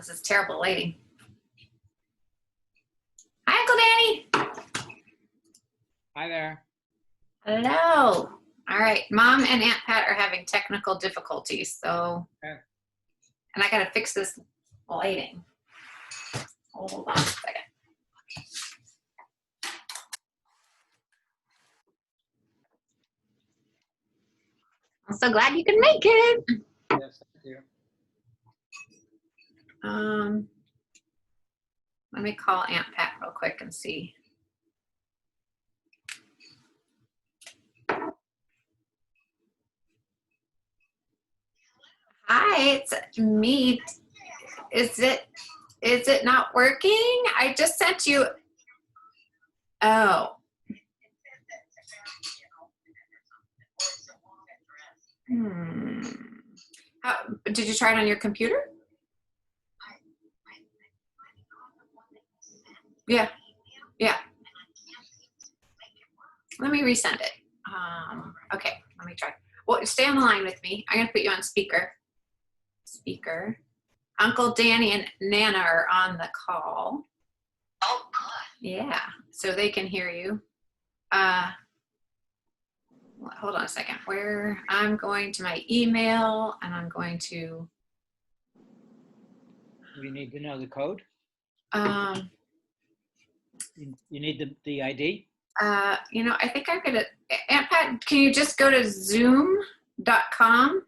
This is terrible lighting. Hi, Uncle Danny. Hi there. Hello. All right, Mom and Aunt Pat are having technical difficulties, so, Okay. and I gotta fix this lighting. Hold on a second. I'm so glad you can make it. Yes, thank you. Let me call Aunt Pat real quick and see. Hi, it's me. Is it not working? I just sent you. Oh. Did you try it on your computer? Yeah. Yeah. Let me resend it. Okay, let me try. Well, stay on the line with me. I'm gonna put you on speaker. Speaker. Uncle Danny and Nana are on the call. Oh, good. Yeah, so they can hear you. Hold on a second. Where I'm going to my email and I'm going to. You need to know the code? You need the ID? know, I think I'm gonna. Aunt Pat, can you just go to zoom.com?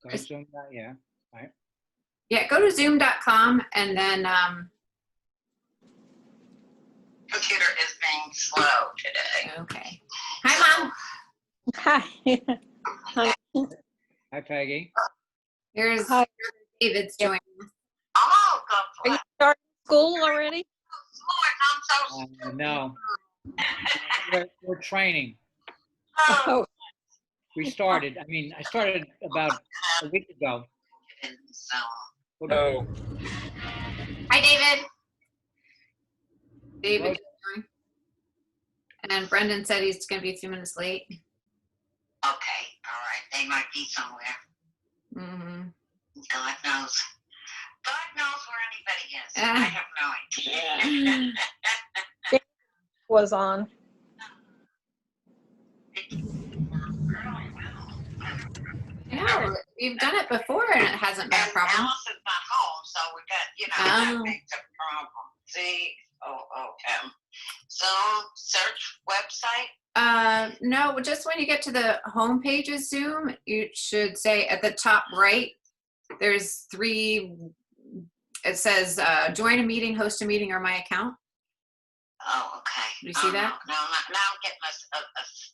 Go to Zoom, yeah. All right. Yeah, go to zoom.com and then. Computer is being slow today. Okay. Hi, Mom. Hi. Hi. Hi, Peggy. Here's Hi. David's joining us. Oh, Are good. you starting school already? Smart. I'm so No. We're training. Oh, We started. I started about a week ago. So, No. Hi, David. David. Hello. Joined. And Brendan said he's going to be a few minutes late. okay, all right. They might be somewhere. Mm-hmm. God knows. God knows where anybody is. I have no idea. was on. No, we've done it before and it hasn't been a And problem. Alice is not home, so we got, that makes a problem. ZOOM. So, search website. No, just when you get to the home page of Zoom, you should say at the top right, there's three, it says join a meeting, host a meeting, or my account. Oh, okay. Do you see that? No, now I'm getting a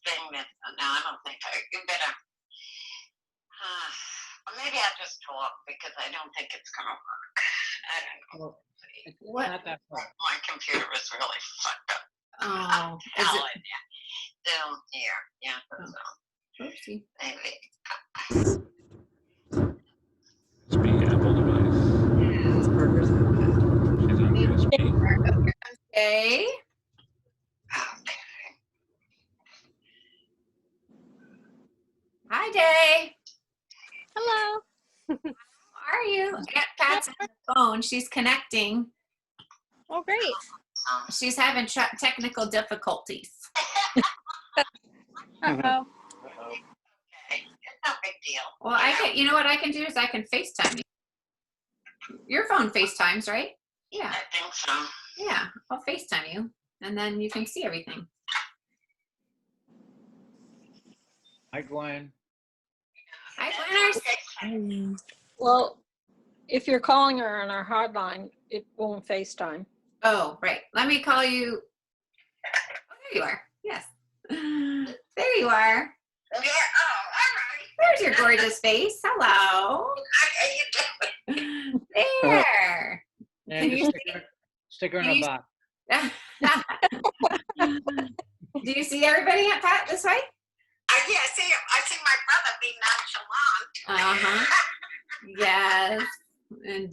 thing that, no, I don't think you better, maybe I'll just talk because I don't think it's going to work. I don't know. Well, it's not that far. My computer is really fucked up. Oh, is it? Down here. Yeah. Oopsie. Maybe. USB Apple device. She's on USB. Okay. Hi, Day. Hello. How are you? Aunt Pat's on the phone. She's connecting. Oh, great. She's having technical difficulties. Uh-oh. Okay. It's no big deal. Well, you know what I can do is I can FaceTime you. Your phone FaceTimes, right? Yeah. I think so. Yeah, I'll FaceTime you, and then you can see everything. Hi, Gwen. Hi, Glenners. Well, if you're calling her on our hotline, it won't FaceTime. Oh, right. Let me call you. Oh, there you are. Yes. There you are. Yeah, oh, all right. There's your gorgeous face. Hello. How you doing? There. Yeah, Can just you stick her in a box. Do you see everybody, Aunt Pat, this way? Yeah, I see my brother be nonchalant. Yes,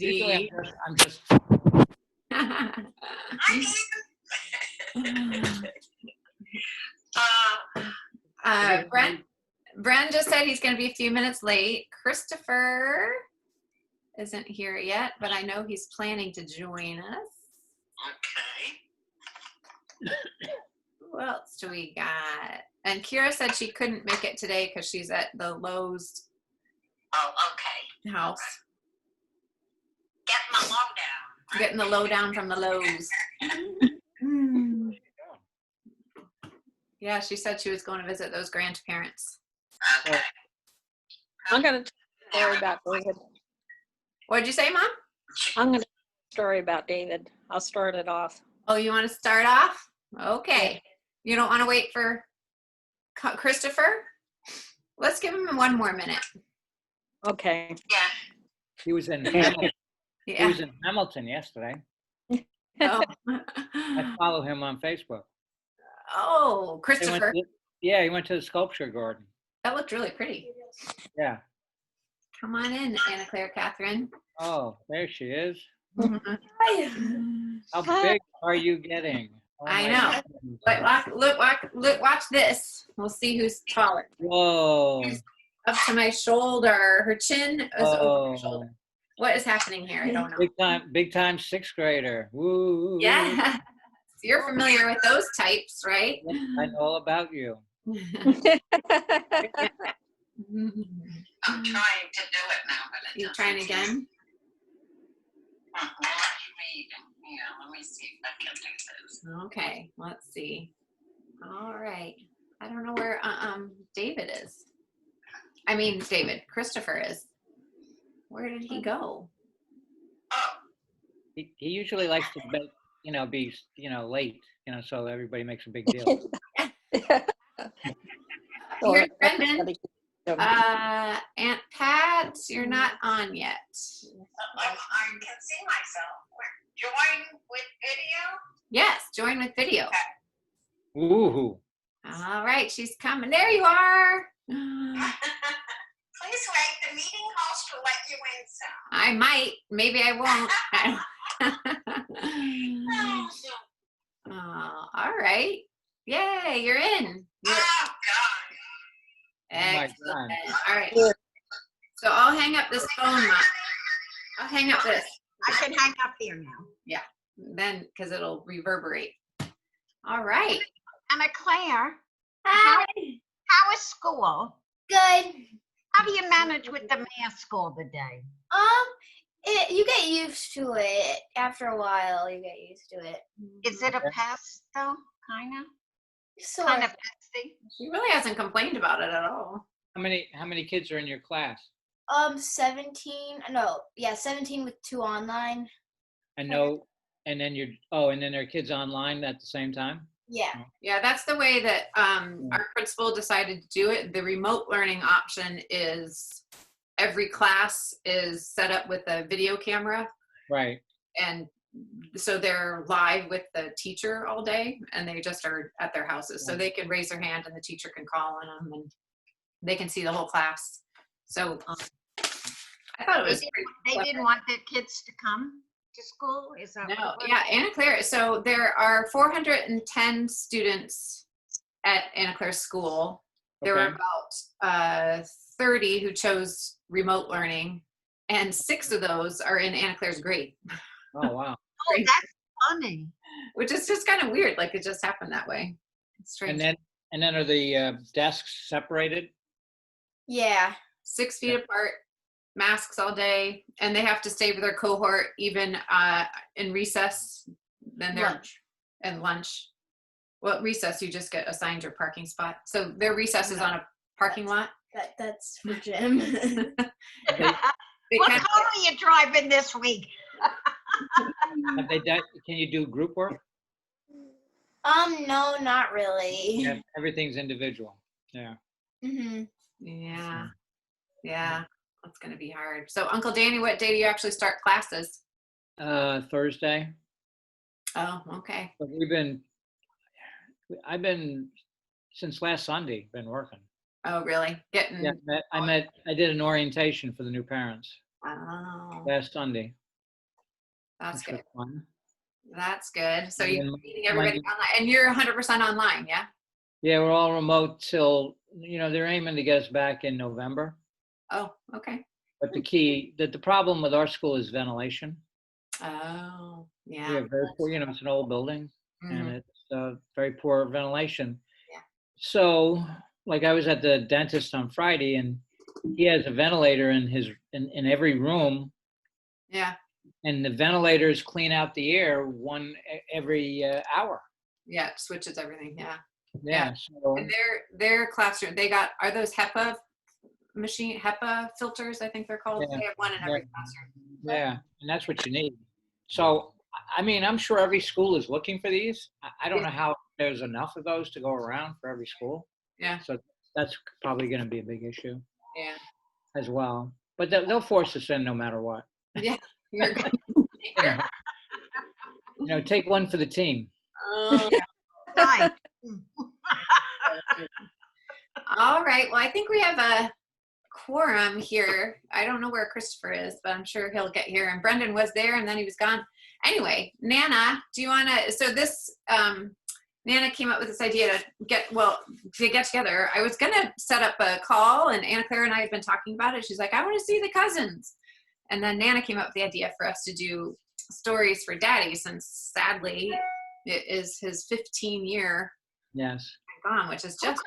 Usually indeed. I'm just Brent just said he's going to be a few minutes late. Christopher isn't here yet, but I know he's planning to join us. Okay. Who else do we got? And Kira said she couldn't make it today because she's at the Lowe's Oh, okay. house, Get my lowdown. getting the lowdown from the Lowe's. Yeah, she said she was going to visit those grandparents. Okay. I'm going to tell a story about David. What'd you say, Mom? I'm going to tell a story about David. I'll start it off. Oh, you want to start off? Okay. You don't want to wait for Christopher? Let's give him 1 more minute. Okay. Yeah. He was in Hamilton. He Yeah. was in Hamilton yesterday. Oh, I follow him on Facebook. oh He went Christopher. to, he went to the sculpture garden. That looked really pretty. Yeah. Come on in, Anna Claire Catherine. Oh, there she is. Mhm. How Hi. big are you getting? Oh I my know. goodness. Look, watch this. We'll see who's taller. Whoa. Up to my shoulder. Her chin is over her shoulder. Oh. What is happening here? I don't know. Big time 6th grader. Woo. Yeah. You're familiar with those types, right? I know all about you. I'm trying to do it now, but it You doesn't trying seem- again? Let me see if I can do this. Okay, let's see. All right. I don't know where David is. I mean Christopher is. Where did he go? Oh, He usually likes to be late, so everybody makes a big deal. Here's Brendan. Everybody- Aunt Pat, you're not on yet. I can see myself. Join with video? Yes, join with video. Ooh. All right, she's coming. There you are. Please wait, the meeting host will let you in, so. I might, maybe I won't. Oh, all right. Yay, you're in. Oh, God. my Excellent. God. All right. So I'll hang up this phone, Mom. I'll hang up this. I can hang up here now. Then, because it'll reverberate. All right. Anna Claire, Hi. how is school? Good. How do you manage with the mask all the day? You get used to it after a while. You get used to it. Is it a pest, though? Kind of Sort kind of. of pesty. She really hasn't complained about it at all. How many kids are in your class? 17. No, yeah, 17 with 2 online. And then there are kids online at the same time? Yeah. Yeah, that's the way that our principal decided to do it. The remote learning option is every class is set up with a video camera. Right. And so they're live with the teacher all day, and they just are at their houses. So they can raise their hand and the teacher can call on them, and they can see the whole class. So I thought it was pretty They clever. didn't want their kids to come to school? Is that No, what it was? yeah, Anna Claire. So there are 410 students at Anna Claire School. There were Okay. about 30 who chose remote learning, and 6 of those are in Anna Claire's grade, Oh, wow. Oh, that's funny. which is just kind of weird. Like it just happened that way. It's strange. And then are the desks separated? Yeah. 6 feet apart, masks all day, and they have to stay with their cohort even in recess. Then they're Lunch. and lunch. Well, recess you just get assigned your parking spot. So their recess is on a parking lot. That's for Jim. They What kind car are you driving this week? Can you do group work? No, not really. Yeah, everything's individual. Yeah. Mm-hmm. yeah, that's gonna be hard. So Uncle Danny, what day do you actually start classes? Thursday. Oh, okay. But I've been since last Sunday, been working. Oh, really? Getting. Yeah, I did an orientation for the new parents Oh, last Sunday. that's which was good. fun. That's good. So And you're then meeting everybody online, and you're 100% online, yeah? Yeah, we're all remote till, they're aiming to get us back in November. Oh, okay. But the problem with our school is ventilation. Oh, We yeah. have very poor, it's an old building and Mhm. it's very poor ventilation. Yeah. So, like I was at the dentist on Friday and he has a ventilator in every room, Yeah. and the ventilators clean out the air every hour. Yeah. It switches everything. Yeah. Yeah. So And their classroom, are those HEPA filters, I think they're called. Yeah. They have one in every classroom. yeah, and that's what you need. So, I mean, I'm sure every school is looking for these. I don't know how there's enough of those to go around for every school. Yeah. So that's probably going to be a big issue Yeah. as well. But they'll force us in no matter what. Yeah. You're good. Take one for the team. Oh, Right. all right. Well, I think we have a quorum here. I don't know where Christopher is, but I'm sure he'll get here. And Brendan was there and then he was gone. Anyway, Nana, do you want to, so this, Nana came up with this idea to get together. I was going to set up a call and Anna Claire and I had been talking about it. She's like, I want to see the cousins. And then Nana came up with the idea for us to do stories for Daddy, since sadly it is his 15-year Yes. gone, which is just,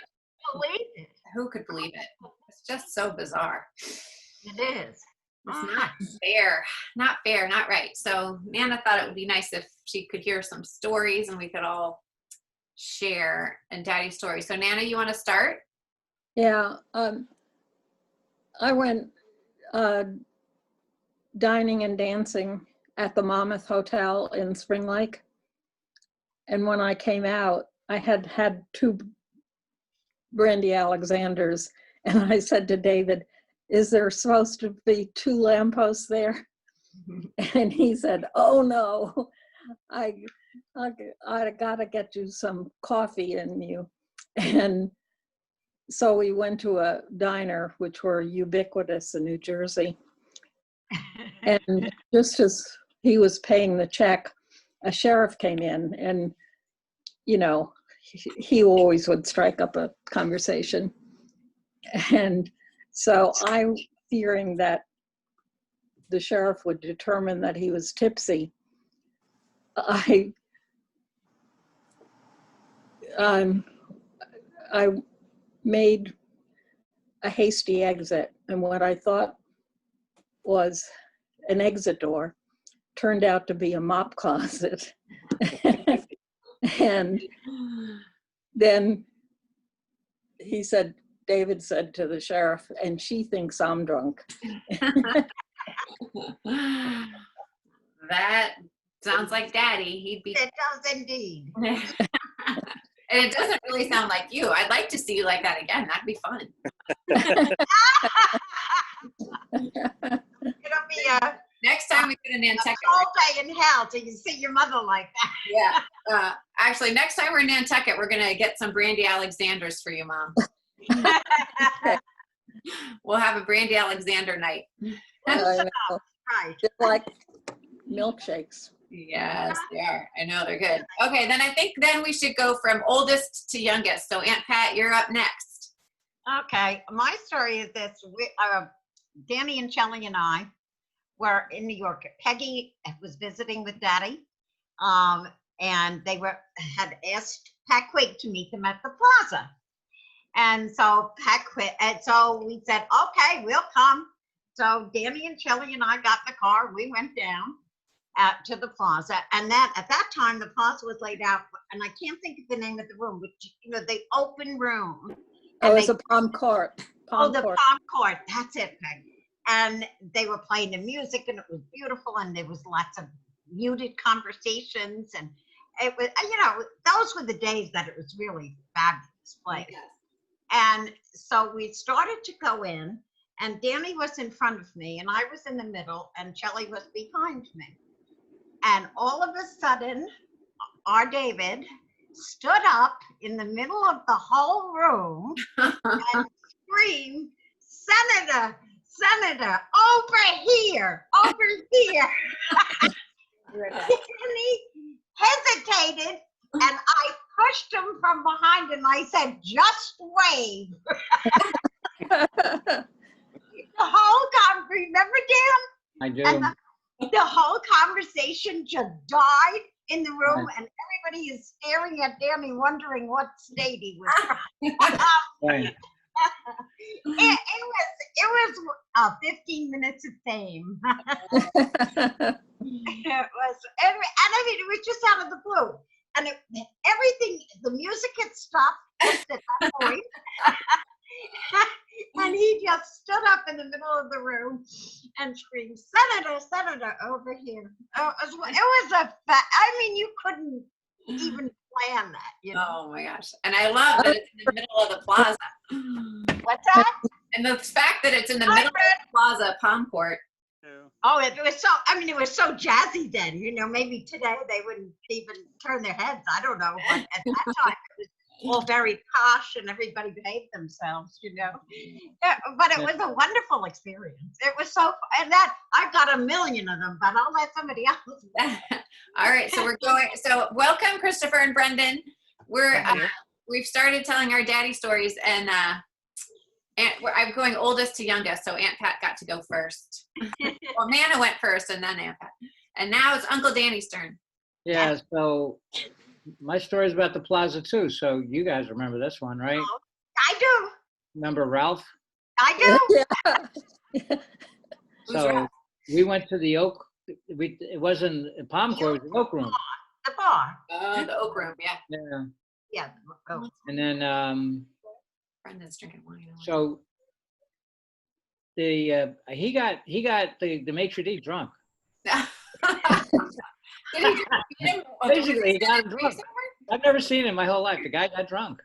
Believe it. who could believe it? It's just so bizarre. It is. It's not fair, not right. So Nana thought it would be nice if she could hear some stories and we could all share a Daddy story. So Nana, you want to start? Yeah, I went dining and dancing at the Monmouth Hotel in Spring Lake. And when I came out, I had 2 Brandy Alexanders. And I said to David, is there supposed to be 2 lampposts there? And he said, oh no, I gotta get you some coffee in you. And so we went to a diner, which were ubiquitous in New Jersey. And just as he was paying the check, a sheriff came in and, he always would strike up a conversation. And so I'm fearing that the sheriff would determine that he was tipsy. I made a hasty exit, and what I thought was an exit door turned out to be a mop closet. And then David said to the sheriff, and she thinks I'm drunk. That sounds like Daddy. He'd be. It does indeed. And it doesn't really sound like you. I'd like to see you like that again. That'd be fun. It'll be Next time we go to a Nantucket. whole day in hell till you see your mother like that. Yeah. Actually, next time we're in Nantucket, we're going to get some Brandy Alexanders for you, Mom. We'll have a Brandy Alexander night. I know. Right. They're like milkshakes. Yes, they are. I know they're good. Okay, then I think then we should go from oldest to youngest. So Aunt Pat, you're up next. Okay, my story is this. Danny and Shelley and I were in New York. Peggy was visiting with Daddy, and they had asked Pat Quigg to meet them at the plaza. And so so we said, okay, we'll come. So Danny and Shelley and I got in the car. We went down to the plaza, and at that time the plaza was laid out, and I can't think of the name of the room, but the open room. Oh, it's a palm court. The palm court. That's it, Peg. And they were playing the music, and it was beautiful, and there was lots of muted conversations, and it was, those were the days that it was really fabulous place. Yes. And so we started to go in, and Danny was in front of me, and I was in the middle, and Shelley was behind me. And all of a sudden, our David stood up in the middle of the whole room and screamed, Senator, over here. Danny hesitated, and I pushed him from behind, and I said, just wave. The whole Remember, Dan? I do. And the whole conversation just died in the room, and everybody is staring at Danny, wondering what state he was from. Right. It was 15 minutes of fame. It was, and I mean, it was just out of the blue, and everything. The music had stopped just at that point, and he just stood up in the middle of the room and screamed, "Senator, Senator, over here!" It was I mean, you couldn't even plan that, you know. Oh my gosh. And I love that it's in the middle of the plaza. What's that? And the fact that it's in the middle of the plaza, Palm Court. Oh, it was so, I mean, it was so jazzy then, you know, maybe today they wouldn't even turn their heads. I don't know. But at that time, it was all very posh and everybody behaved themselves, you know. Yeah, but it was a wonderful experience. It was so, and that, I've got a million of them, but I'll let somebody else. All right. So we're going, so welcome, Christopher and Brendan. We've started telling our daddy stories, and I'm going oldest to youngest, so Aunt Pat got to go first. Well, Nana went first, and then Aunt Pat. And now it's Uncle Danny's turn. Yeah, so my story is about the plaza too, so you guys remember this one, right? I do. Remember Ralph? I do. Yeah. So we went to the Oak, it wasn't Palm Court, it was the Oak Room. The bar. The Oak Room, yeah. Yeah, Yeah. Oh. and then, Brendan's drinking wine. so the he got the maitre d' drunk. Did he Basically, he got him drunk. I've never seen him my whole life. The guy got drunk.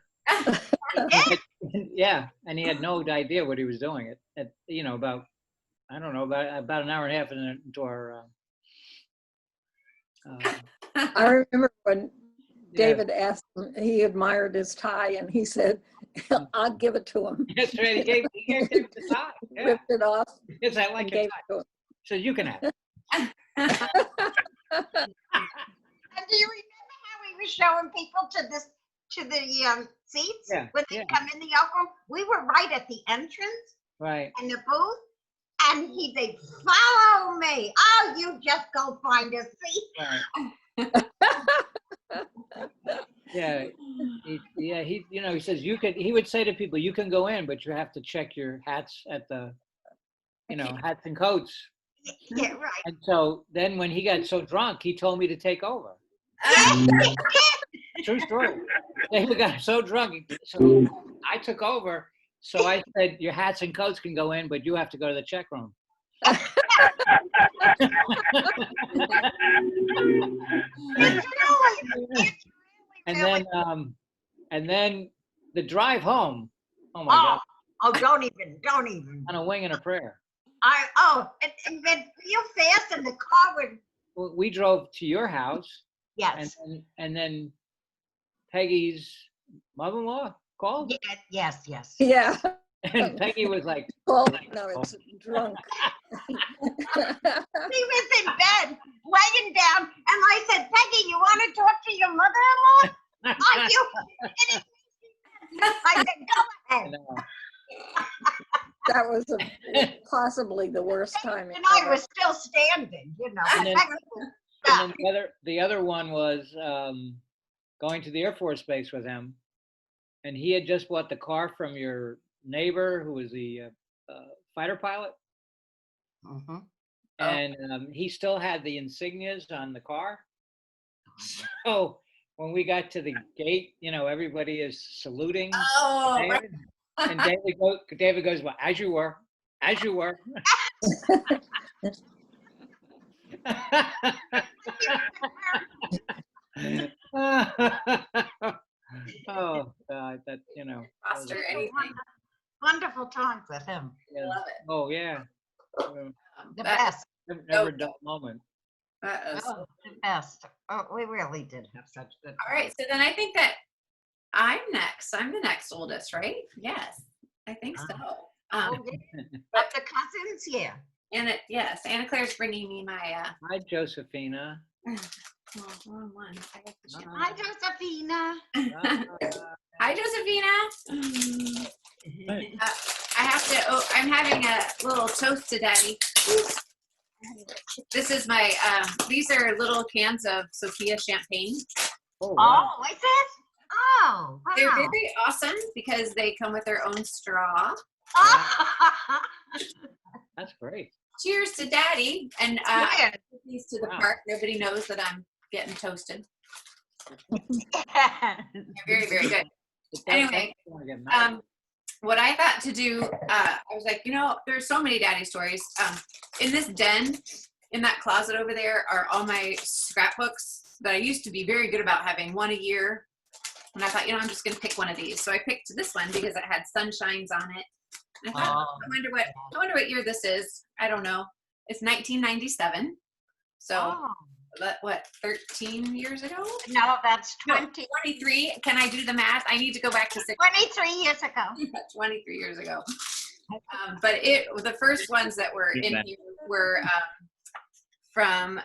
Yeah, and he had no idea what he was doing. At you know, about I don't know, about an hour and a half into our. I remember when David asked him, he admired his tie, and he said, "I'll give it to him." That's right. He gave David the tie. Yeah. Ripped it off. Yes, I and like gave it. it to him. So you can have it. And do you remember how we were showing people to the seats Yeah, when they come in the Oak Room? We were right at the entrance Right. in the booth, and they'd follow me. Oh, you just go find a seat. Right. Yeah. He you know, he says he would say to people, you can go in, but you have to check your hats at the, you know, hats and coats. Yeah, right. And so then when he got so drunk, he told me to take over. True story. David got so drunk, so I took over. So I said, your hats and coats can go in, but you have to go to the check room. It's really And then the drive home. Oh my God! Oh, don't even. On a wing and a prayer. And went real fast, and the car would. Well, we drove to your house, Yes. and then Peggy's mother-in-law called, Yes. Yeah. and Peggy was like, Oh, no, it's drunk. He was in bed, laying down, and I said, "Peggy, you want to talk to your mother-in-law? Are you kidding me?" I said, "Go ahead." That was possibly the worst time. And I was still standing, you know. And then the other one was going to the Air Force Base with him, and he had just bought the car from your neighbor who was the fighter pilot, and he still had the insignias on the car. So when we got to the gate, you know, everybody is saluting. Oh, David, and David goes, well, as you were. Oh God, that, you know. Foster anything. Wonderful times with him. Yeah. Love it. Oh yeah. The best. Never a dull moment. Oh, the best. Oh, we really did have such good. All right. So then I think that I'm next. I'm the next oldest, right? Yes, I think so. But the cousins, yeah. And yes, Anna Claire's bringing me my. Hi, Josephina. Oh, wrong one. I got the shit. Hi, Josephina. Hi, Josephina. I have I'm having a little toast to Daddy. This is my, these are little cans of Sophia champagne. Oh, wow. Oh, is it? Oh, They're wow. very awesome because they come with their own straw. That's great. Cheers to Daddy. And Yeah. I took these to the Wow. park. Nobody knows that I'm getting toasted. They're very, very good. Anyway, what I thought to do, I was like, there's so many Daddy stories. In this den, in that closet over there, are all my scrapbooks that I used to be very good about having one a year. And I thought, I'm just going to pick one of these. So I picked this one because it had sunshines on it. And I thought, I wonder what year this is. I don't know. It's 1997. So what, 13 years ago? No, that's No, 20. 23. Can I do the math? I need to go back to 23 years ago. 23 years ago. But the first ones that were in here were from,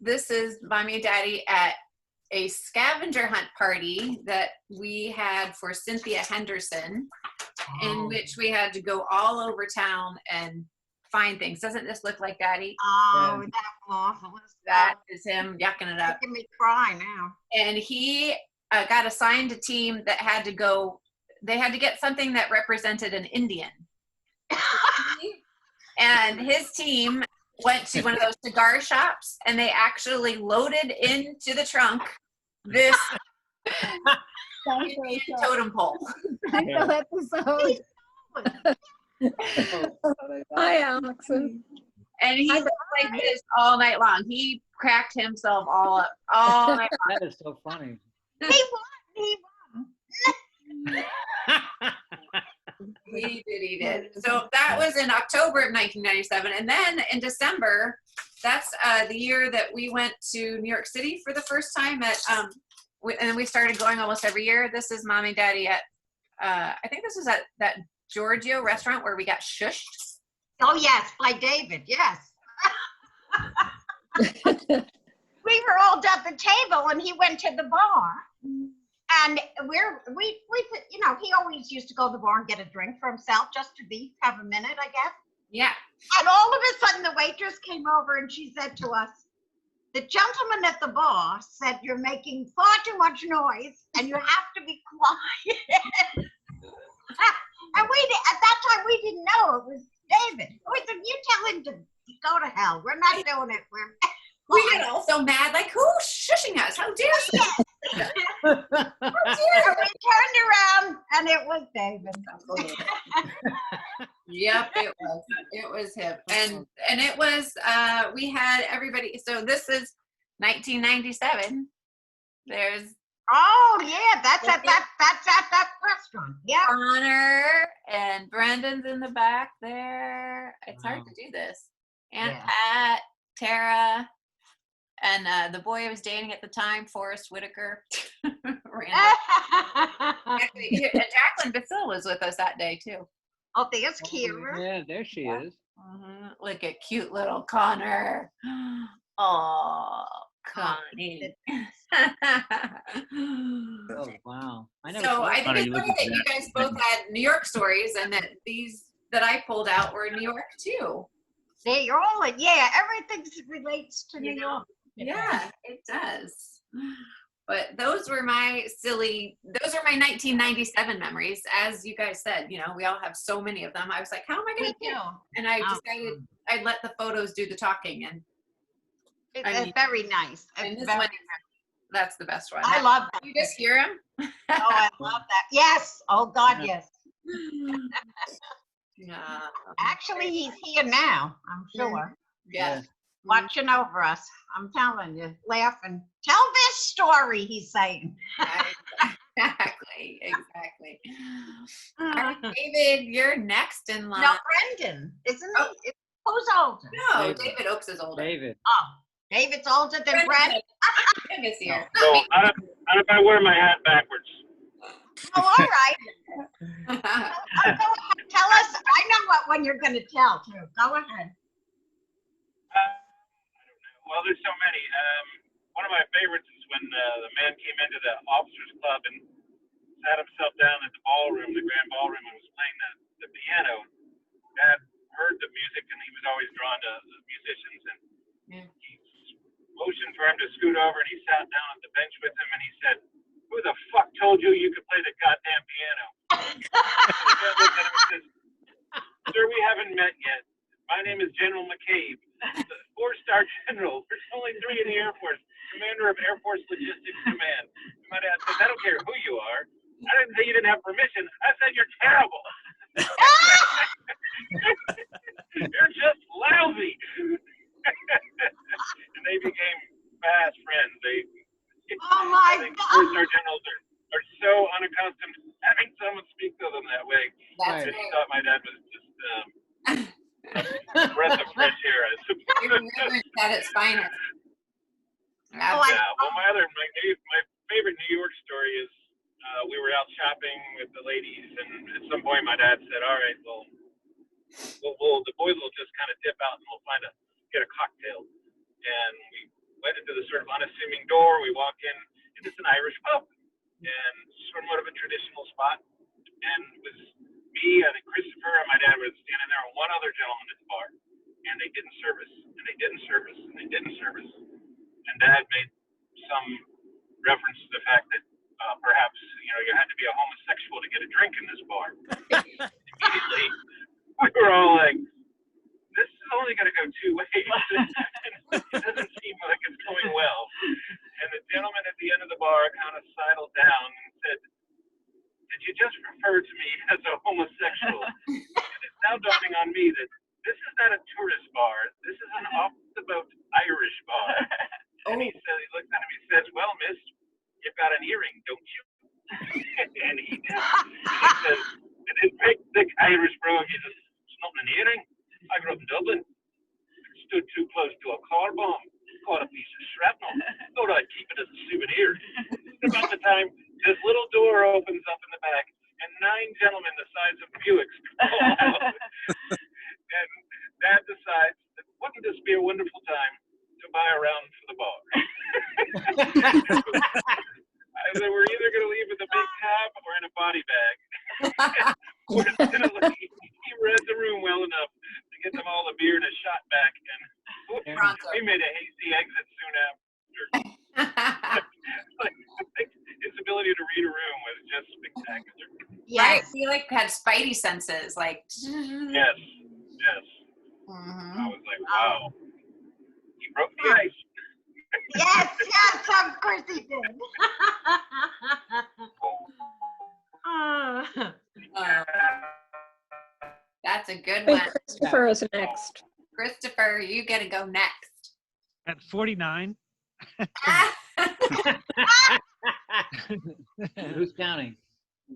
this is Mommy and Daddy at a scavenger hunt party that we had for Cynthia Henderson, in which we had to go all over town and find things. Doesn't this look like Daddy? Oh, Yeah. that's awful. That is him yucking it up. Making me cry now. And he got assigned a team that had to go, they had to get something that represented an Indian. And his team went to one of those cigar shops and they actually loaded into the trunk this Indian totem pole. Episode. Hi, Alexon. And he was like this all night long. He cracked himself all up all night long. That is so funny. He won. He won. He did. So that was in October of 1997. And then in December, that's the year that we went to New York City for the first time and we started going almost every year. This is Mommy and Daddy at, I think this was at that Giorgio restaurant where we got shushed. Oh, yes, by David, yes. We were all at the table and he went to the bar. And he always used to go to the bar and get a drink for himself just to have a minute, I guess. Yeah. And all of a sudden the waitress came over and she said to us, the gentleman at the bar said you're making far too much noise and you have to be quiet. And at that time we didn't know it was David. We said, you tell him to go to hell. We're not doing it. We got all so mad, like, who's shushing us? How dare you? And we turned around and it was David. Yep, it was. It was him. And it was, we had everybody, so this is 1997. There's Oh yeah, that's at that restaurant. Yeah. Connor and Brendan's in the back there. It's hard Wow. to do this. Aunt Yeah. Pat, Tara, and the boy I was dating at the time, Forrest Whitaker. Randall. Actually, Jacqueline Basil was with us that day too. Oh, there's Kira. Yeah, there she is. Look at cute little Connor. Oh, Connie. Oh, wow. I never So saw I that. think it's funny that you guys both had New York stories and that these that I pulled out were New York too. They're all everything relates to New York. Yeah, it does. But those were my 1997 memories. As you guys said, we all have so many of them. I was like, how am I going to do? And I decided I'd let the photos do the talking. And It's very nice. and this Very one, nice. that's the best one. I love that. You just hear him? Oh, I love that. Yes. Oh God, yes. Yeah. Actually, he's here now. I'm sure, Yeah. watching over us. I'm telling you, laughing. Tell this story. He's saying. Exactly. All right, David, you're next in line. No, Brendan, isn't he? Who's older? No, David. David Oakes is older. David. Oh, David's older than Brendan. Brendan is here. So I don't know wear my hat backwards. Oh, all right. Go ahead. Tell us. I know what one you're going to tell too. Go ahead. I don't know. Well, there's so many. One of my favorites is when the man came into the officers club and sat himself down at the ballroom, the grand ballroom, and was playing the piano. Dad heard the music, and he was always drawn to the musicians. And Yeah. he motioned for him to scoot over, and he sat down at the bench with him, and he said, "Who the fuck told you you could play the goddamn piano?" And the dad looked at him and says, "Sir, we haven't met yet. My name is General McCabe, the 4-star general. There's only 3 in the Air Force, commander of Air Force Logistics Command." And my dad says, "I don't care who you are. I didn't say you didn't have permission. I said you're terrible. You're just lousy." And they became fast friends. Oh my I think God. 4-star generals are so unaccustomed to having someone speak to them that way. That's I right. just thought my dad was just a breath of fresh air, I suppose. Irreverent at its finest. Oh, I- Yeah. Well, my favorite New York story is we were out shopping with the ladies, and at some point my dad said, "All right, well, the boys will just kind of dip out and we'll get a cocktail." And we went into the sort of unassuming door. We walk in, and it's an Irish pub, and somewhat of a traditional spot. And it was me, I think Christopher, and my dad were standing there, and one other gentleman at the bar. And they didn't service, and they didn't service, and they didn't service. And Dad made some reference to the fact that perhaps you had to be a homosexual to get a drink in this bar. Immediately, we were all like, "This is only going to go 2 ways." And it doesn't seem like it's going well. And the gentleman at the end of the bar kind of sidled down and said, "Did you just refer to me as a homosexual?" And it's now dawning on me that this is not a tourist bar. This is an off-the-boat Irish bar. And he looks at him, he says, "Well, miss, you've got an earring, don't you?" And he did. And he says, and his big, thick Irish brogue, he says, "It's not an earring. I grew up in Dublin. Stood too close to a car bomb. Caught a piece of shrapnel. Thought I'd keep it as a souvenir." About the time this little door opens up in the back, and 9 gentlemen the size of Buicks crawl out. And Dad decides that wouldn't this be a wonderful time to buy a round for the bar? They were either going to leave with a big tab or in a body bag. Fortunately, he read the room well enough to get them all a beer and a shot back, and we made a hasty exit soon after. His ability to read a room was just spectacular. Right. Yes. He had spidey senses, like. Yes. Mhm. I was like, wow. He broke the ice. Yes, of course he did. That's a good Hey, one. Christopher is next. Christopher, you get to go next. At 49. Who's counting?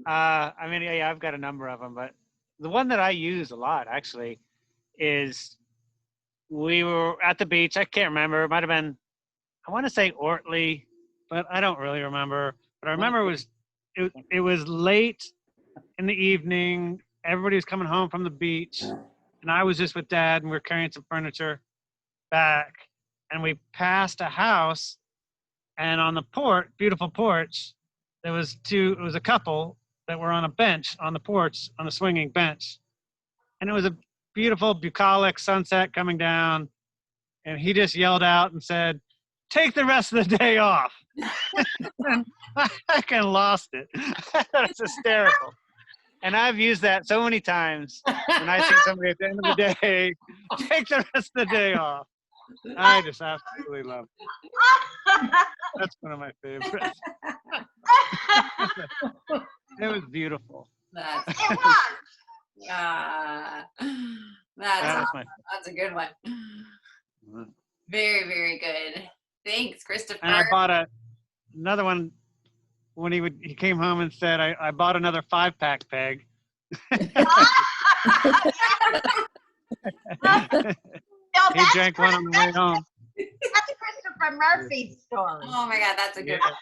I mean, yeah, I've got a number of them, but the one that I use a lot actually is we were at the beach. I can't remember. It might have been, I want to say Ortley, but I don't really remember. But I remember it was late in the evening. Everybody was coming home from the beach, and I was just with Dad, and we were carrying some furniture back, and we passed a house, and on the beautiful porch, it was a couple that were on a bench on the porch, on a swinging bench. And it was a beautiful bucolic sunset coming down. And he just yelled out and said, "Take the rest of the day off." And I kind of lost it. That's hysterical. And I've used that so many times when I see somebody at the end of the day, take the rest of the day off. I just absolutely love it. That's one of my favorites. It was beautiful. That's, It was. that's a good one. Very, very good. Thanks, Christopher. And I bought another one when he came home and said, I bought another 5-pack peg. No, He drank one on the way home. That's Christopher Murphy's story. Oh my God, that's a good one.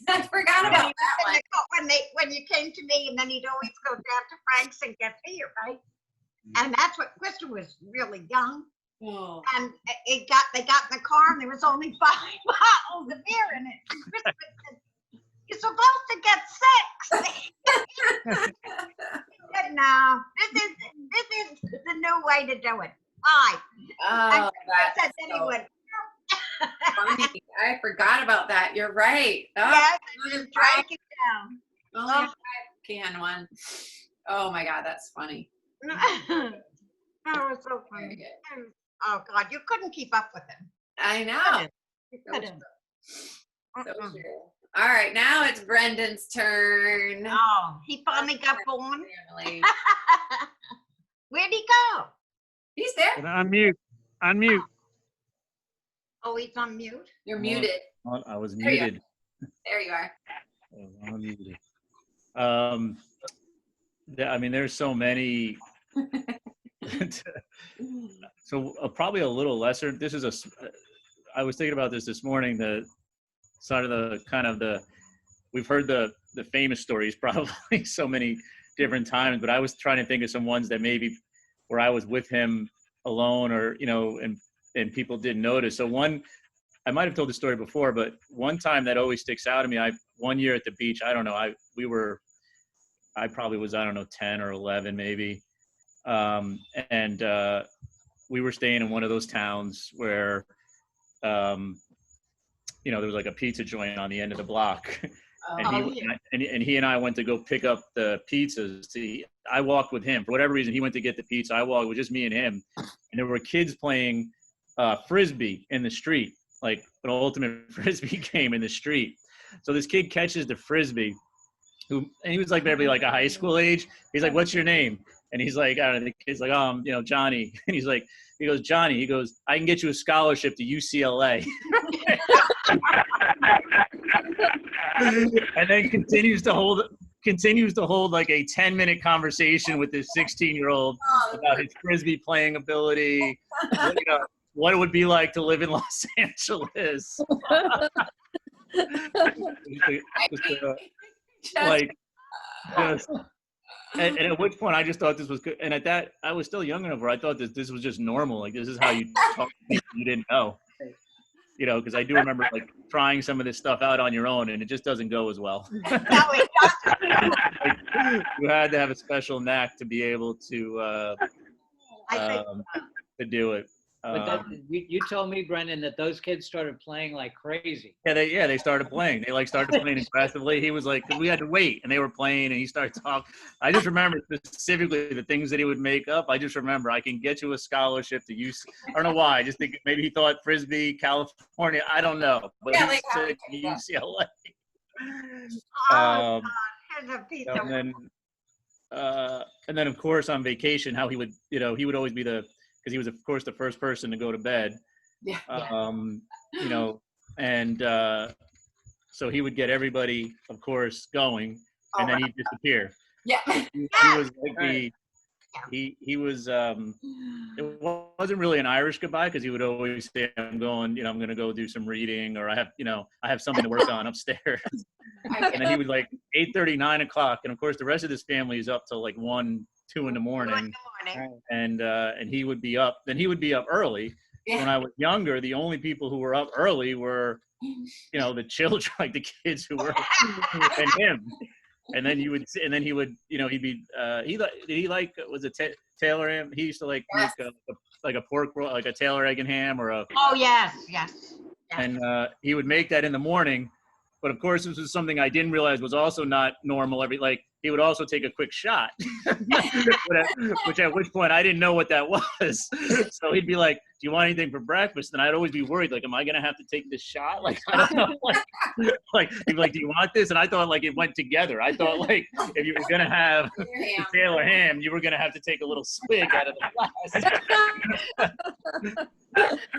I forgot about that one. When you came to me, and then he'd always go down to Frank's and get beer, right? And that's what Christopher was really young. Oh. And they got in the car, and there was only 5 bottles of beer in it. And Christopher said, "You're supposed to get 6." He said, "No, this is new way to do it. Why? I Oh, never said that's anyone. funny. I forgot about that. You're right. Oh, Yes, only just drag it down. only a 5-can one. Oh my God, that's funny. That was so Very funny. good. Oh God, you couldn't keep up with him. I know. Couldn't. You So couldn't. So Mm-mm. true. All right, now it's Brendan's turn. Oh, he finally got born. Family. Where'd he go? He's there. Unmute. Unmute. Oh, he's on mute. You're Well, muted. I was There you are. muted. There you are. I was unmuted. I mean, there's so many. So probably a little lesser. This is I was thinking about this morning. The side of the kind of we've heard the famous stories probably so many different times, but I was trying to think of some ones that maybe where I was with him alone, or and people didn't notice. So one, I might have told the story before, but one time that always sticks out to me. One year at the beach, I don't know. I probably was, I don't know, 10 or 11 maybe. And we were staying in one of those towns where, there was like a pizza joint on the end of the block. And he and I went to go pick up the pizzas. I walked with him for whatever reason. He went to get the pizza. I walked. It was just me and him. And there were kids playing frisbee in the street, like an ultimate frisbee game in the street. So this kid catches the frisbee, and he was like maybe like a high school age. He's like, "What's your name?" And he's like, I don't know, the kid's like, Johnny. And he goes, Johnny. He goes, I can get you a scholarship to UCLA. And then continues to hold like a 10-minute conversation with this 16-year-old about his frisbee playing ability, what it would be like to live in Los Angeles. And at which point I just thought this was good. And at that, I was still young enough where I thought this was just normal. Like, this is how you talk to people you didn't know. Because I do remember like trying some of this stuff out on your own, and it just doesn't go as well. No, it doesn't. You had to have a special knack to be able to do it. But you told me, Brendan, that those kids started playing like crazy. Yeah, they started playing. They started playing aggressively. He was like, we had to wait, and they were playing, and he started talking. I just remember specifically the things that he would make up. I just remember, I can get you a scholarship to UC. I don't know why. I just think maybe he thought Frisbee, California. I don't know, but Yeah, he said UCLA. Oh, God. Here's a piece of And then of course on vacation, how he would always be because he was, of course, the first person to go to bed. Yeah. So he would get everybody, of course, going, and then he'd disappear. Yeah. He was like he was, it wasn't really an Irish goodbye, because he would always say, I'm going to go do some reading, or I have something to work on upstairs. And then he would like 8:30, 9 o'clock. And of course, the rest of his family is up till like 1, 2 in the morning. And he would be up. Then he would be up early. Yeah. When I was younger, the only people who were up early were, the children, like the kids who were, and him. And then he would, he'd be, was it Taylor ham? He used to like make like a pork roll, like a Taylor egg and ham, or Oh, yes. and he would make that in the morning. But of course, this was something I didn't realize was also not normal. He would also take a quick shot, which at which point I didn't know what that was. So he'd be like, "Do you want anything for breakfast?" And I'd always be worried, like, "Am I gonna have to take this shot?" Like, I don't know. Like he'd be like, "Do you want this?" And I thought like it went together. I thought like if you were gonna have the Taylor ham, you were gonna have to take a little swig out of the glass.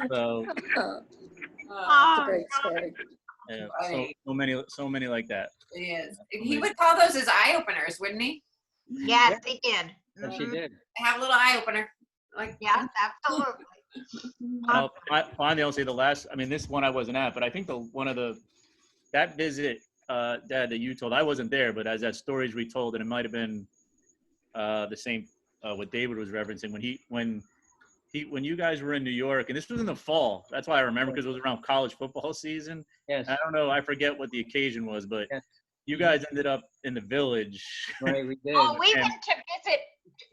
So. That's a great story. Yeah, so many like that. He is. He would call those his eye openers, wouldn't he? Yes, he did. Yes, she did. Have a little eye opener. Like, Yes, absolutely. Finally, I'll say the last. I mean, this one I wasn't at, but I think that visit, Dad, that you told, I wasn't there, but as that story's retold, and it might have been the same what David was referencing when you guys were in New York, and this was in the fall. That's why I remember, because it was around college football season. Yes. I don't know. I forget what the occasion was, but you guys ended up in the Village. Right, we did. Oh, we went to visit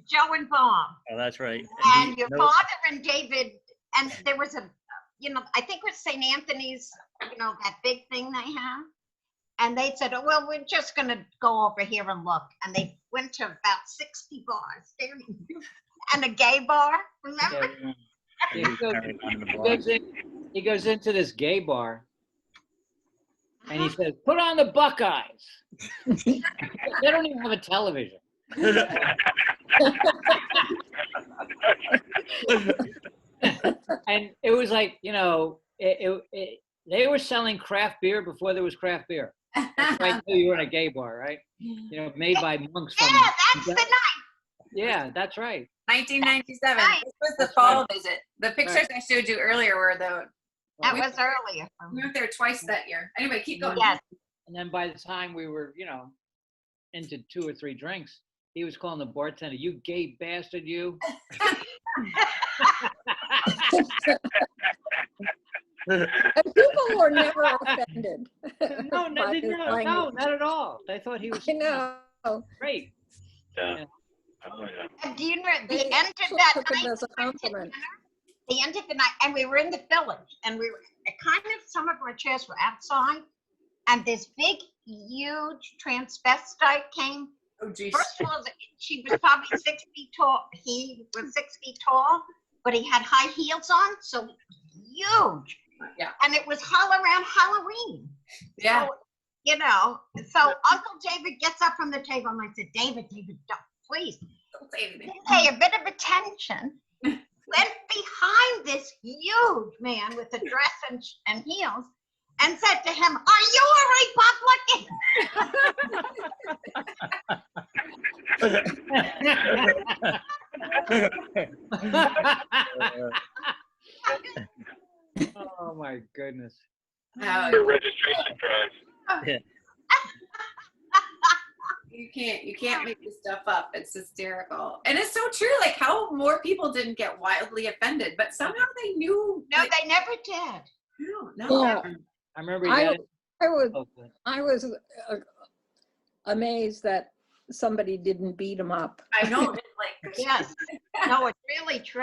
Joe and Bob. Oh, that's right. And your father and David, and there was a, I think it was St. Anthony's, that big thing they have. And they said, oh, well, we're just going to go over here and look. And they went to about 60 bars and a gay bar, remember? He goes into this gay bar and he says, put on the Buckeyes. They don't even have a television. And it was like, they were selling craft beer before there was craft beer. That's why I knew you were in a gay bar, right? Made by monks. Yeah, that's the night. Yeah, that's right. 1997. Right. This was the fall visit. The pictures I showed you earlier were That was earlier. we went there twice that year. Anyway, keep going. Yes. And then by the time we were, into 2 or 3 drinks, he was calling the bartender, "You gay bastard, you." And people were never offended. No, by his no, language. not at all. They thought he was I know. great. Yeah. And do you know They the end of that took it night? as a compliment. The end of the night, and we were in the village, and we were some of our chairs were outside, and this big, huge transvestite came. Oh, geez. First of all, she was probably 6 feet tall. He was 6 feet tall, but he had high heels on, so huge. Yeah. And it was all around Halloween. Yeah. So, so Uncle David gets up from the table, and I said, David, don't, please, Don't say anything. pay a bit of attention. Went behind this huge man with a dress and heels and said to him, are you all right, Bob? Oh my goodness. Your registration drive. You can't make this stuff up. It's hysterical. And it's so true. Like how more people didn't get wildly offended, but somehow they knew. No, they never did. No. Yeah. I remember I was Oh, I was amazed that somebody didn't beat him up. I know. Like Yes. No, it's really true.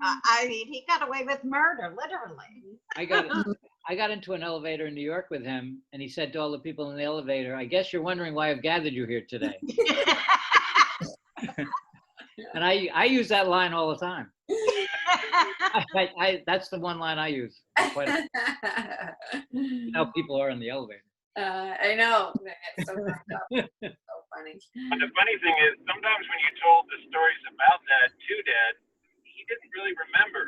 I mean, he got away with murder, literally. I got into an elevator in New York with him, and he said to all the people in the elevator, "I guess you're wondering why I've gathered you here today." And I use that line all the time. That's the one line I use. How people are in the elevator. I know. It's so fucked up. So funny. But the funny thing is, sometimes when you told the stories about that to Dad, he didn't really remember.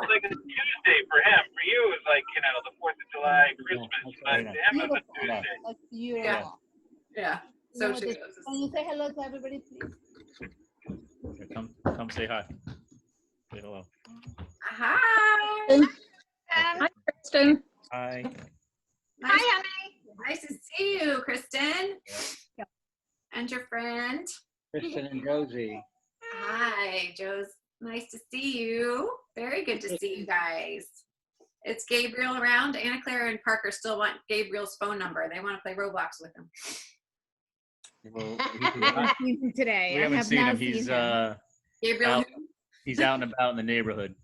Like a Tuesday for him. For you, it was like, the 4th of July, Christmas. But to him, it was a Tuesday. That's beautiful. Yeah. So No, true. Can you say hello to everybody, please? Here, come say hi. Say hello. Hi. Hi, Kristen. Hi. Nice, Hi, honey. nice to see you, Kristen. And your friend. Kristen and Rosie. Hi, Joe's. Nice to see you. Very good to see you guys. It's Gabriel around. Anna Clara and Parker still want Gabriel's phone number. They want to play Roblox with him. Well, Seen him today. we I haven't have seen not him. He's seen him. Gabriel. out, he's out and about in the neighborhood.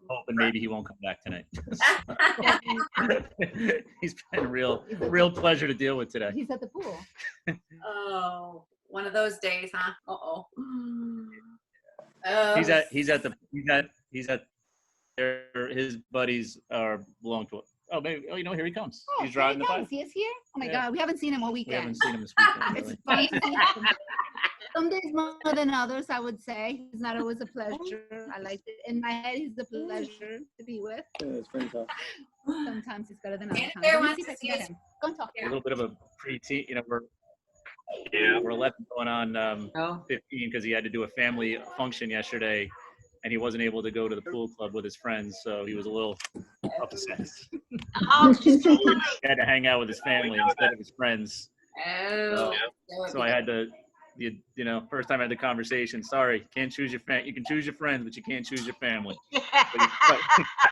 Hoping maybe he won't come back tonight. He's been a real pleasure to deal with today. He's at the pool. Oh, one of those days, huh? Uh-oh. He's at his buddies are belong to it. Oh, maybe. Oh, here he comes. Oh, He's driving the here he bike. comes. He is here? Oh my Yeah. God, we haven't seen him all We weekend. haven't seen him this weekend. It's Really. fun to see him. Some days more than others, I would say. He's not always a pleasure. I like it. In my head, he's a pleasure to be with. Sometimes he's better than other And times. there Let me wants see if I to can see get his- him. Go and talk. A little bit of a preteen. Yeah. We're 11 going on No? 15 because he had to do a family function yesterday, and he wasn't able to go to the pool club with his friends, so he was a little upset. Oh, He had to hang out with his family instead of his friends. Oh. So I had to, first time I had the conversation. Sorry, can't choose your You can choose your friends, but you can't choose your family. But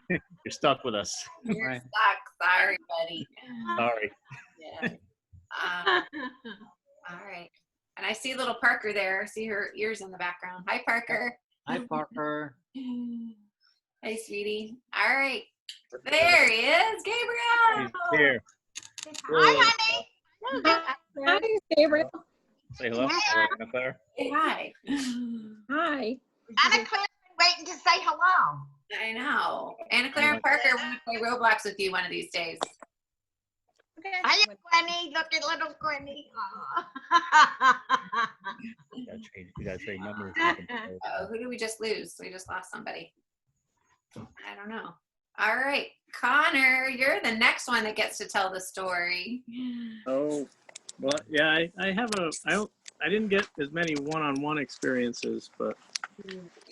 you're stuck with us. You're Right. stuck. Sorry, buddy. Sorry. Yeah. All right. And I see little Parker there. I see her ears in the background. Hi, Parker. Hi, Parker. Hey, sweetie. All right. There he is, Gabriel. He's here. Hi, honey. Hi, Gabriel. Say hello. Anna Claire. Hey, hi. Hi. Anna Claire's been waiting to say hello. I know. Anna Claire and Parker want to play Roblox with you one of these days. Hiya, Gwenny. Look at little Gwenny. You gotta trade numbers. Who did we just lose? We just lost somebody. I don't know. All right, Connor, you're the next one that gets to tell the story. Oh, well, yeah, I didn't get as many one-on-one experiences, but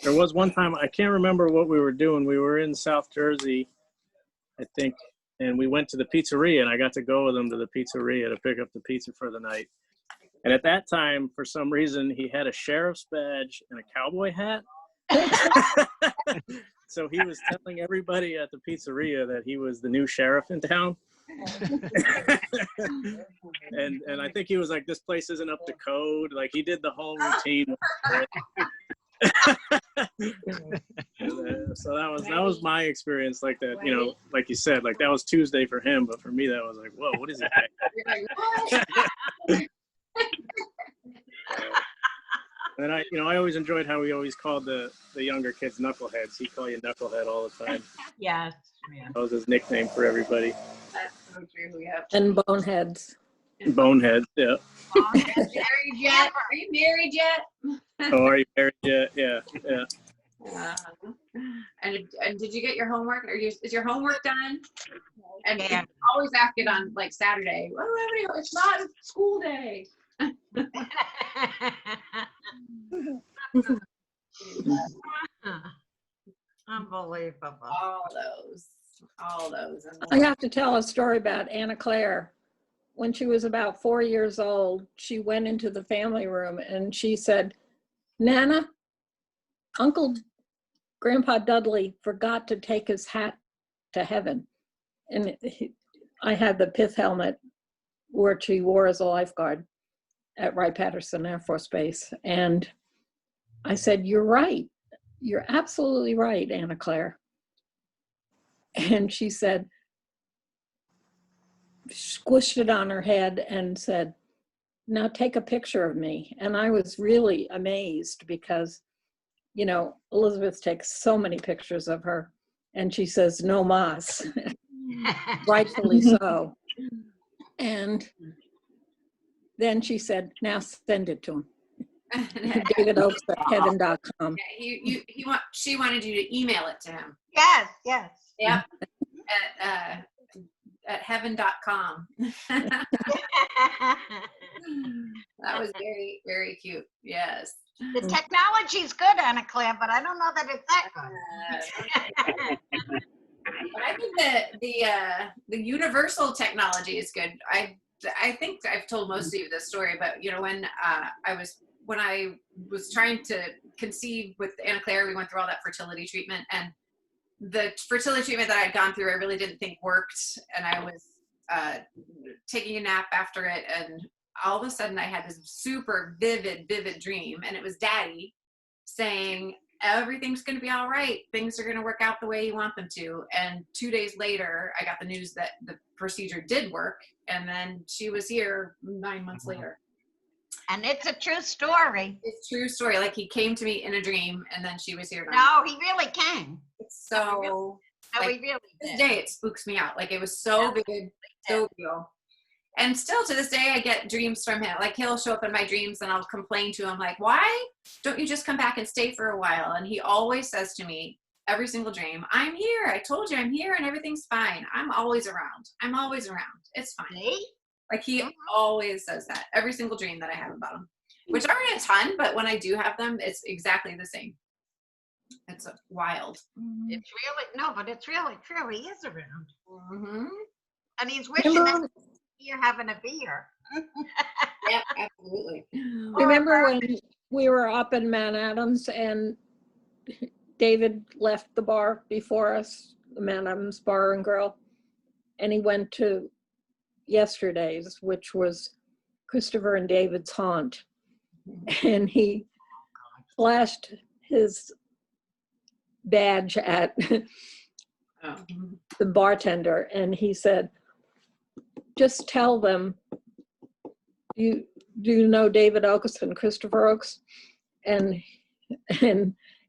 there was one time, I can't remember what we were doing. We were in South Jersey, I think, and we went to the pizzeria, and I got to go with him to the pizzeria to pick up the pizza for the night. And at that time, for some reason, he had a sheriff's badge and a cowboy hat. So he was telling everybody at the pizzeria that he was the new sheriff in town. and I think he was like, this place isn't up to code. Like, he did the whole routine. So that was my experience, like that, you know, like you said, like that was Tuesday for him, but for me that was like, whoa, what is it? And I always enjoyed how he always called the younger kids knuckleheads. He'd call you knucklehead all the time. Yes. Yeah. That was his nickname for everybody. That's so true. We have And boneheads. Bonehead, yeah. married yet? Are you married yet? Oh, are you married yet? Yeah, yeah. And did you get your homework? Is your homework done? And Yeah. you always ask it on like Saturday. Well, it's not a school day. Unbelievable. All those. I have to tell a story about Anna Claire. When she was about 4 years old, she went into the family room and she said, Nana, Grandpa Dudley forgot to take his hat to heaven. And I had the pith helmet which she wore as a lifeguard at Wright-Patterson Air Force Base. And I said, you're right. You're absolutely right, Anna Claire. And she said, squished it on her head and said, now take a picture of me. And I was really amazed because, you know, Elizabeth takes so many pictures of her and she says, no mas, rightfully so. And then she said, now send it to him. David Oakes at heaven.com. Yeah, she wanted you to email it to him. Yes, yes. Yep. At heaven.com. That was very, very cute. Yes. The technology's good, Anna Claire, but I don't know that it's that good. But I think that the universal technology is good. I think I've told most of you this story, but you know, when I was trying to conceive with Anna Claire, we went through all that fertility treatment, and the fertility treatment that I'd gone through, I really didn't think worked. And I was taking a nap after it. And all of a sudden I had this super vivid dream. And it was Daddy saying, everything's going to be all right. Things are going to work out the way you want them to. And 2 days later, I got the news that the procedure did work. And then she was here 9 months later. And it's a true story. It's a true story. Like, he came to me in a dream and then she was here. No, he really came. It's so, No, like, he really this did. day it spooks me out. Like, it was so vivid, so real. And still to this day, I get dreams from him. Like, he'll show up in my dreams and I'll complain to him, like, why don't you just come back and stay for a while? And he always says to me, every single dream, I'm here. I told you I'm here and everything's fine. I'm always around. I'm always around. It's fine. See? Like, he always says that every single dream that I have about him, which aren't a ton, but when I do have them, it's exactly the same. It's wild. It's really, no, but it's really true. He is around. Mm-hmm. And he's wishing that you're having a beer. Yeah, absolutely. Remember when we were up in Mount Adams and David left the bar before us, the Mount Adams Bar and Grill, and he went to yesterday's, which was Christopher and David's haunt. and he flashed his badge at Oh. the bartender, and he said, just tell them, do you know David Oakes and Christopher Oakes? And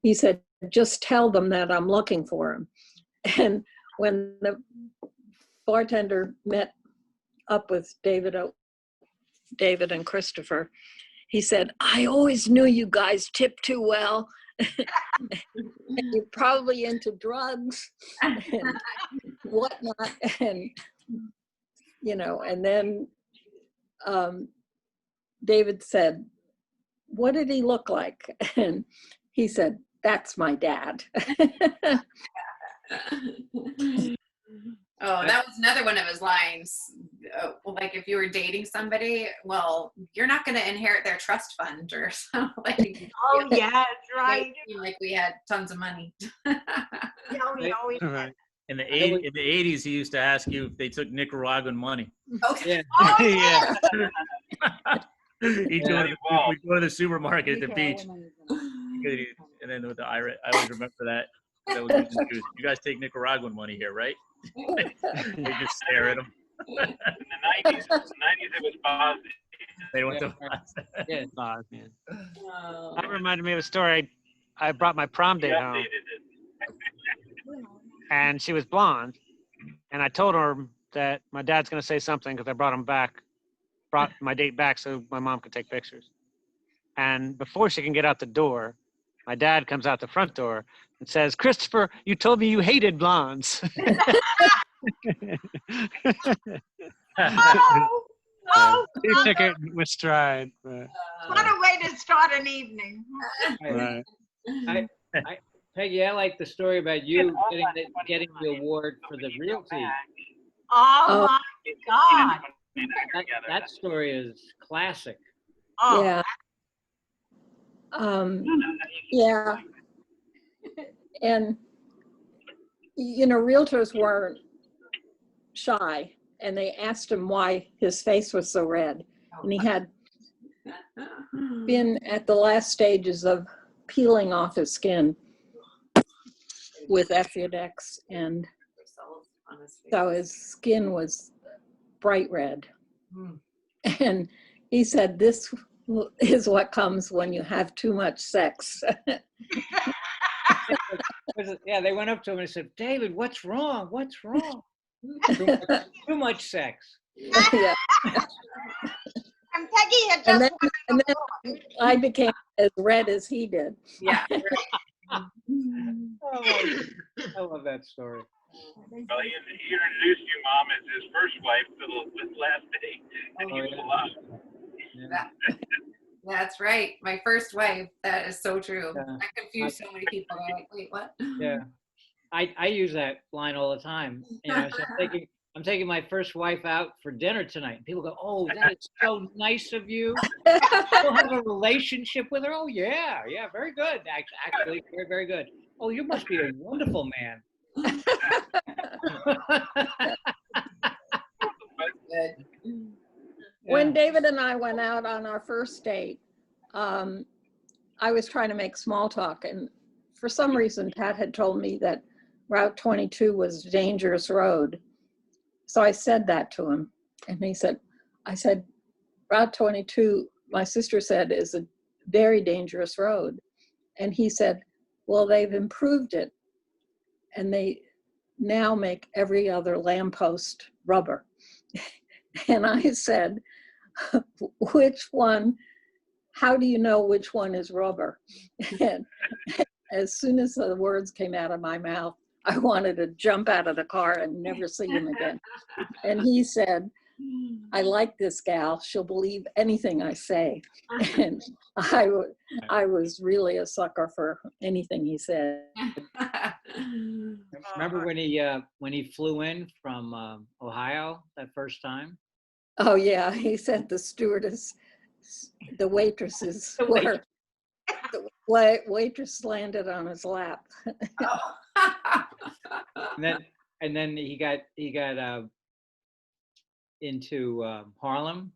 he said, just tell them that I'm looking for him. And when the bartender met up with David and Christopher, he said, I always knew you guys tipped too well. And you're probably into drugs and whatnot. And, you know, and then David said, what did he look like? And he said, that's my dad. Oh, that was another one of his lines. Like if you were dating somebody, well, you're not going to inherit their trust fund or something. Like, Oh, yeah, that's right. like we had tons of money. Yeah, we always Right. In the 80s, he used to ask you if they took Nicaraguan money. Okay. Yeah. Oh, Yeah. He'd go to the supermarket at the beach. And then with the IRA, I always remember that. That was his excuse. You guys take Nicaraguan money here, right? They just stare at him. In the 90s, it was positive. They went to. Yeah. Oh, man. Oh. That reminded me of a story. I brought my prom date home, and she was blonde, and I told her that my dad's going to say something because I brought my date back so my mom could take pictures. And before she can get out the door, my dad comes out the front door and says, Christopher, you told me you hated blondes. Oh, He took it with stride. But, what a way to start an evening. right. Peggy, I like the story about you getting the award for the realty. Oh, my God. That story is classic. Oh, Yeah. Yeah. And, you know, realtors weren't shy, and they asked him why his face was so red. And he had been at the last stages of peeling off his skin with Effudex, and so his skin was bright red. And he said, this is what comes when you have too much sex. Yeah, they went up to him and said, David, what's wrong? What's wrong? Too much sex. Yeah. and Peggy had And just then I became as red as he did. Yeah. Oh, I love that story. Well, he introduced you, Mom, as his first wife to the last date, and he was alive. Yeah. That's right. My first wife. That is so true. Yeah. I confuse so many people. They're like, wait, what? Yeah. I use that line all the time. You know, so I'm taking my first wife out for dinner tonight. People go, oh, that is so nice of you. You'll have a relationship with her? Oh, yeah, very good. Actually, very, very good. Oh, you must be a wonderful man. When David and I went out on our first date, I was trying to make small talk, and for some reason, Pat had told me that Route 22 was a dangerous road. So I said that to him, and I said, Route 22, my sister said, is a very dangerous road. And he said, well, they've improved it, and they now make every other lamppost rubber. And I said, which one, how do you know which one is rubber? And as soon as the words came out of my mouth, I wanted to jump out of the car and never see him again. And he said, I like this gal. She'll believe anything I say. And I was really a sucker for anything he said. Remember when he flew in from Ohio that first time? Oh yeah, he said the stewardess, the waitresses were, the waitress landed on his lap. And then he got into Harlem,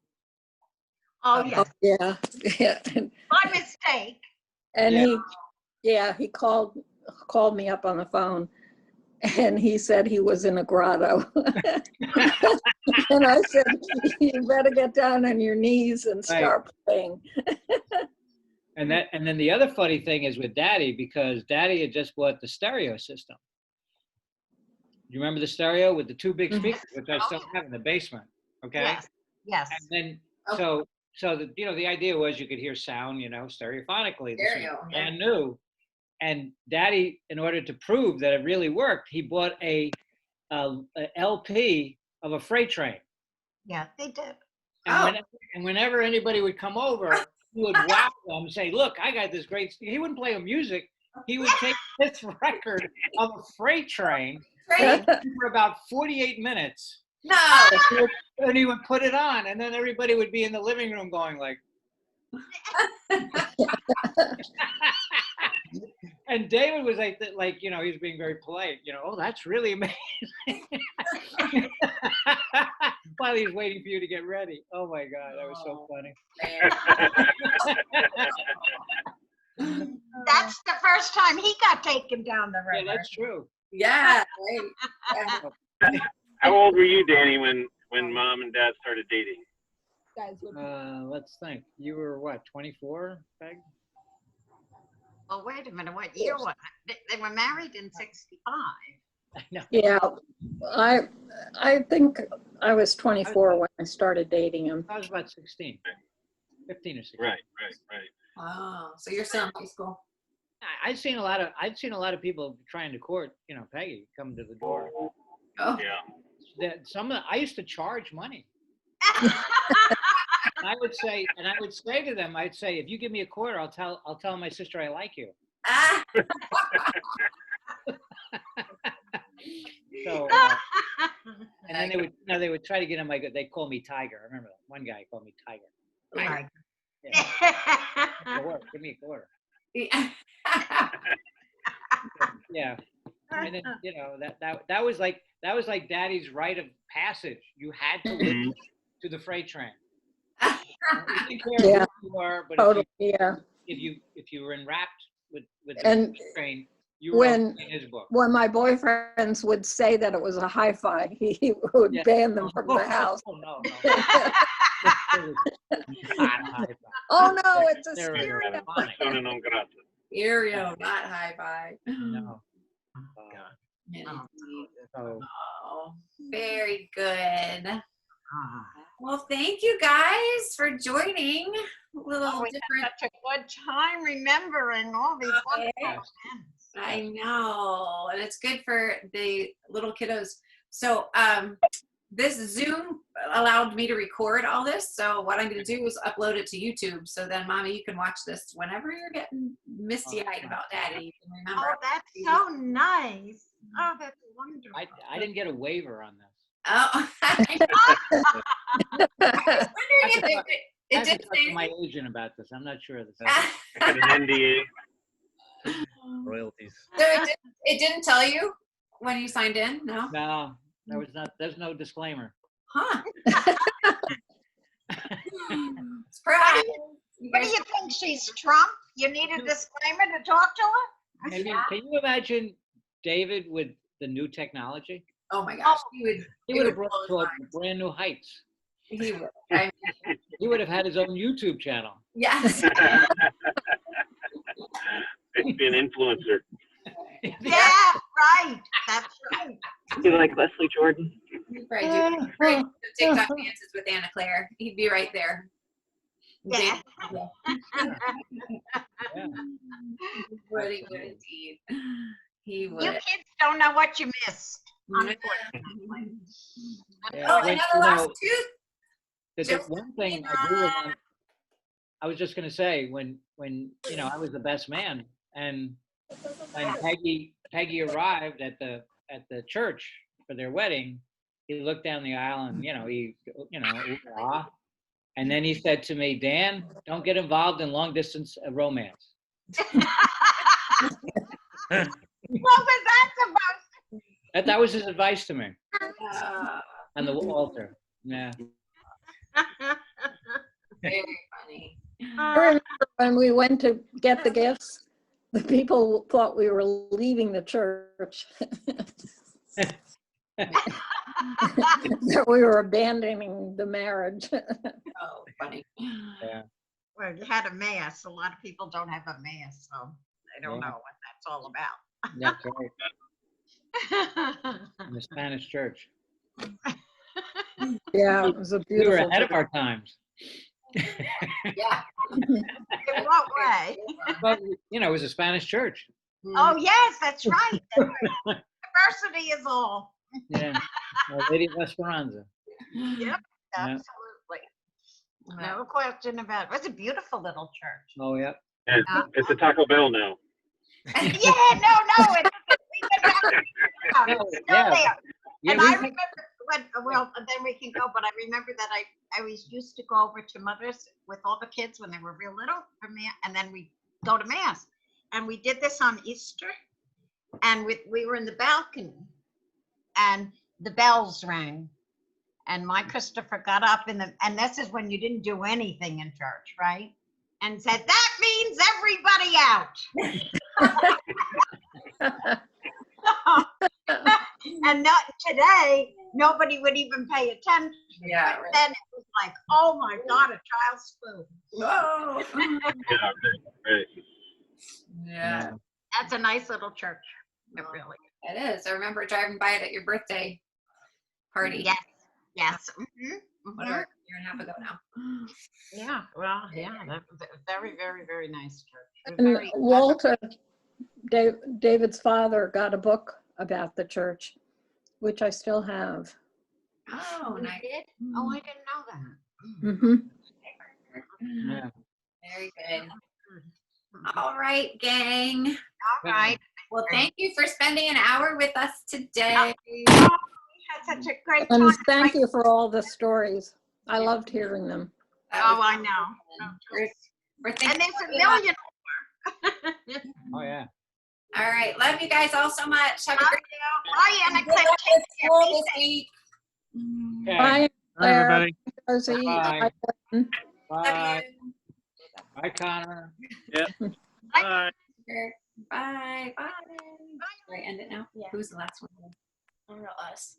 Oh, yes. Yeah, yeah. My mistake. And Yeah. he called me up on the phone, and he said he was in a grotto. And I said, you better get down on your knees and start praying. And then the other funny thing is with Daddy, because Daddy had just bought the stereo system. You remember the stereo with the two big speakers, which I still have in the basement? Okay. Yes. Yes. And then so the idea was you could hear sound, stereophonically. This was brand new. And Daddy, in order to prove that it really worked, he bought a LP of a freight train. Yeah, they did. And whenever anybody would come over, he would wow them and say, "Look, I got this great." He wouldn't play them music. He would take this record of a freight train for about 48 minutes. No. And he would put it on, and then everybody would be in the living room going like. And David was like, he was being very polite, oh, that's really amazing. While he's waiting for you to get ready. Oh my God, that was so funny. That's the first time he got taken down the river. Yeah, that's true. Yeah. Right. How old were you, Danny, when Mom and Dad started dating? Let's think. You were what, 24, Peg? Well, wait a minute. What year was it? They were married in 65. No. Yeah, I think I was 24 when I started dating him. I was about 16, 15 or 16. Right. Oh, so you're still in high school. I've seen a lot of people trying to court, Peggy come to the door. Oh. Yeah. I used to charge money. And I would say to them, I'd say, if you give me a quarter, I'll tell my sister I like you. So, and then they would try to get him they call me Tiger. I remember that. One guy called me Tiger. Right. Yeah. Give me a quarter. Yeah. And then that was like Daddy's rite of passage. You had to listen to the freight train. You didn't care who you were, but Totally, if you were enwrapped with the and train, you were in his book. When my boyfriends would say that it was a hi-fi, he would ban them from the house. Oh no. Oh no, it's a stereo. Persona non grata. Stereo, not hi-fi. No. Oh, very good. Well, thank you guys for joining. We had such a good time remembering all these wonderful events. I know, and it's good for the little kiddos. So this Zoom allowed me to record all this. So what I'm going to do is upload it to YouTube. So then, Mommy, you can watch this whenever you're getting misty-eyed about Daddy. You can remember. Oh, that's so nice. Oh, that's wonderful. I didn't get a waiver on this. Oh, I was wondering if it did say my agent about this. I'm not sure of this. An NDA. Royalties. So it didn't tell you when you signed in? No? No, there was not. There's no disclaimer. Huh. Surprise. What do you think? She's Trump? You need a disclaimer to talk to her? Maybe, can you imagine David with the new technology? Oh my gosh. He would have brought to brand new heights. He would. He would have had his own YouTube channel. Yes. He'd be an influencer. Yeah, right. That's right. You like Leslie Jordan? He'd probably do TikTok dances with Anna Claire. He'd be right there. Yeah. Yeah. Really would indeed. He would. You kids don't know what you missed. Unfortunately. Yeah, Oh, another last tooth. The one thing I do remember, I was just going to say when I was the best man, and when Peggy arrived at the church for their wedding, he looked down the aisle and ooh-ah. And then he said to me, "Dan, don't get involved in long distance romance." What was that supposed That was his advice to me on the altar. Yeah. Very funny. I remember when we went to get the gifts, the people thought we were leaving the church. That we were abandoning the marriage. Oh, funny. Yeah. Well, you had a mass. A lot of people don't have a mass, so they don't Yeah. know what that's all about. That's right. In the Spanish church. Yeah, it was a We were beautiful. ahead of church. our times. Yeah. In what way? Well, it was a Spanish church. Oh, yes, that's right. That's right. Diversity is all. Yeah. Our Lady of Esperanza. Yep, Yeah. absolutely. No question about it. It's a beautiful little church. Oh, yeah. And it's a Taco Bell now. Yeah, no, it isn't. We've been having it around. It's still Yeah. there. Yeah, And we- I remember when, well, then we can go, but I remember that I always used to go over to Mother's with all the kids when they were real little for and then we go to Mass. And we did this on Easter, and we were in the balcony, and the bells rang. And my Christopher got up and this is when you didn't do anything in church, right? And said, that means everybody out. And not today, nobody would even pay attention. Yeah, But right. then it was like, oh my God, a child's flew. Whoa. Yeah, right. Yeah, That's a nice little church. It really is. it is. I remember driving by it at your birthday party. Yes, yes. Mhm, What, mhm. a year and a half ago now. Yeah, well, yeah, that was a very, very, very nice church. And Very, Walter, David's father, got a book about the church, which I still have. Oh, We nice. did? oh, I didn't know that. Hmm. Yeah. Very good. All right, gang. All right. Well, thank you for spending an hour with us today. Oh, we had such a great time. And thank you for all the stories. I loved hearing them. That Oh, was I know. fun. We're And thinking there's a about you. million. Oh, yeah. All right. Love you guys all so much. Have a great Bye, Anna. Good luck with school this week. Okay. Bye, Bye, Claire, everybody. Rosie. Bye. Bye. Love Bye. you. Bye, Connor. Bye. Bye. Bye. Do I end it now? Yeah. Who's the last one? I don't know us.